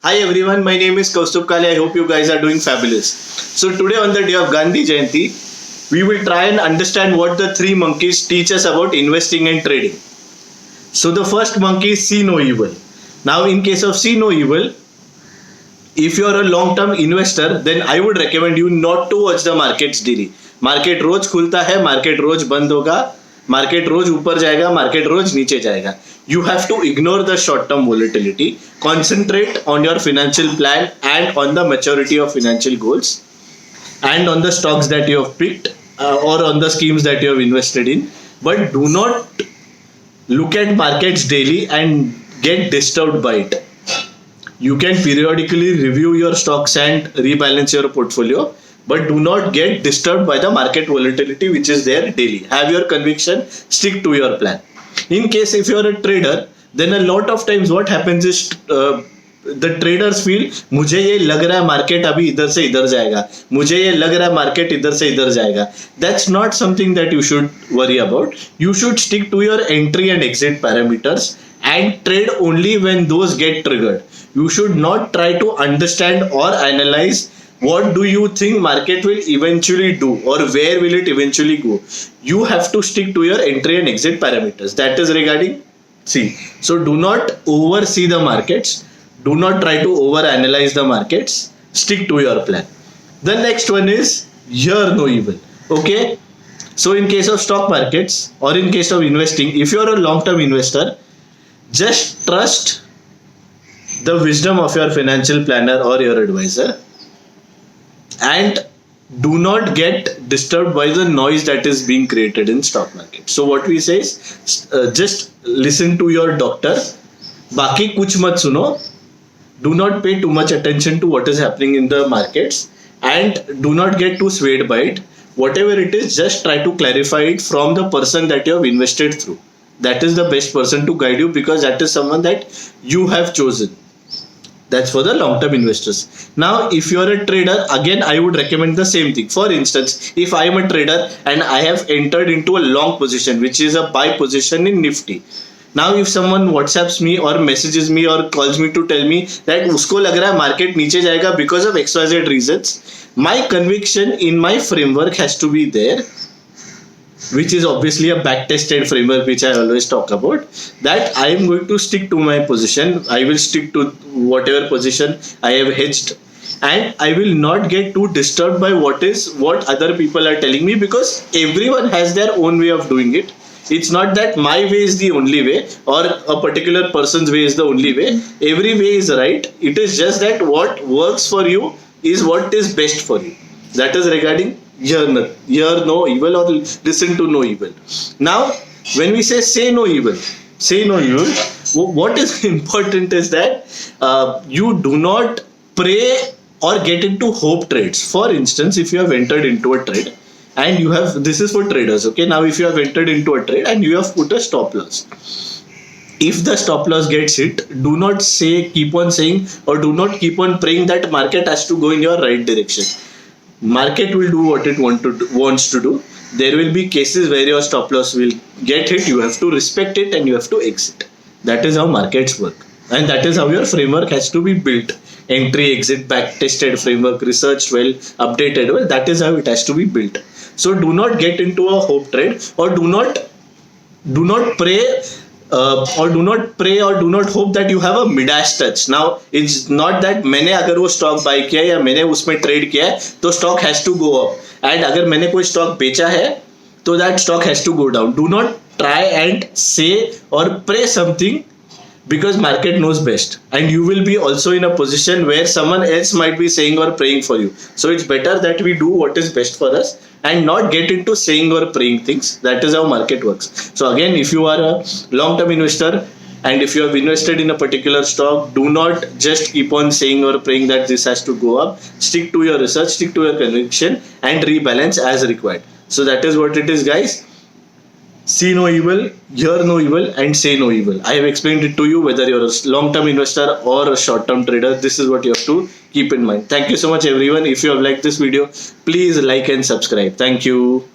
Hi everyone, my name is Kaustubh Kale. I hope you guys are doing fabulous. So today on the day of Gandhi Jayanti, we will try and understand what the three monkeys teach us about investing and trading. So the first monkey is see no evil. Now in case of see no evil, if you are a long term investor, then I would recommend you not to watch the markets daily. Market रोज खुलता है, market रोज बंद होगा, market रोज ऊपर जाएगा, market रोज नीचे जाएगा. You have to ignore the short term volatility, concentrate on your financial plan and on the maturity of financial goals and on the stocks that you have picked or on the schemes that you have invested in. But do not look at markets daily and get disturbed by it. You can periodically review your stocks and rebalance your portfolio, but do not get disturbed by the market volatility which is there daily. Have your conviction, stick to your plan. In case if you are a trader, then a lot of times what happens is the traders feel मुझे ये लग रहा है market अभी इधर से इधर जाएगा, मुझे ये लग रहा है मार्केट इधर से इधर जाएगा. That's not something that you should worry about. You should stick to your entry and exit parameters and trade only when those get triggered. You should not try to understand or analyze what do you think market will eventually do or where will it eventually go. You have to stick to your entry and exit parameters. That is regarding C. So do not oversee the markets. Do not try to over analyze the markets. Stick to your plan. The next one is hear no evil. Okay. So in case of stock markets or in case of investing, if you are a long term investor, just trust the wisdom of your financial planner or your advisor and do not get disturbed by the noise that is being created in stock market. So what we say is just listen to your doctor. Baki kuch mat suno. Do not pay too much attention to what is happening in the markets and do not get too swayed by it. Whatever it is, just try to clarify it from the person that you have invested through. That is the best person to guide you because that is someone that you have chosen. That's for the long-term investors. Now, if you are a trader, again, I would recommend the same thing. For instance, if I am a trader and I have entered into a long position, which is a buy position in Nifty. Now, if someone WhatsApps me or messages me or calls me to tell me that usko lag raha hai market niche jayega because of XYZ reasons, my conviction in my framework has to be there, which is obviously a back-tested framework which I always talk about, that I am going to stick to my position. I will stick to whatever position I have hedged and I will not get too disturbed by what other people are telling me because everyone has their own way of doing it. It's not that my way is the only way or a particular person's way is the only way. Every way is right. It is just that what works for you is what is best for you. That is regarding hear no evil or listen to no evil. Now, when we say no evil, what is important is that you do not pray or get into hope trades. For instance, if you have entered into a trade and you have, this is for traders, okay? Now, if you have entered into a trade and you have put a stop loss, if the stop loss gets hit, do not keep on saying or do not keep on praying that market has to go in your right direction. Market will do what it wants to do. There will be cases where your stop loss will get hit. You have to respect it and you have to exit. That is how markets work. And that is how your framework has to be built. Entry, exit, back tested framework, researched well, updated well. That is how it has to be built. So do not get into a hope trade or do not pray or do not hope that you have a Midas touch. Now, it's not that मैंने अगर वो stock buy किया या मैंने उसमें trade किया है तो stock has to go up. And अगर मैंने कोई stock बेचा है तो that stock has to go down. Do not try and say or pray something because market knows best. And you will be also in a position where someone else might be saying or praying for you. So it's better that we do what is best for us and not get into saying or praying things. That is how market works. So again, if you are a long-term investor and if you have invested in a particular stock, do not just keep on saying or praying that this has to go up. Stick to your research, stick to your conviction and rebalance as required. So that is what it is, guys. See no evil, hear no evil and say no evil. I have explained it to you whether you're a long-term investor or a short-term trader. This is what you have to keep in mind. Thank you so much everyone. If you have liked this video, please like and subscribe. Thank you.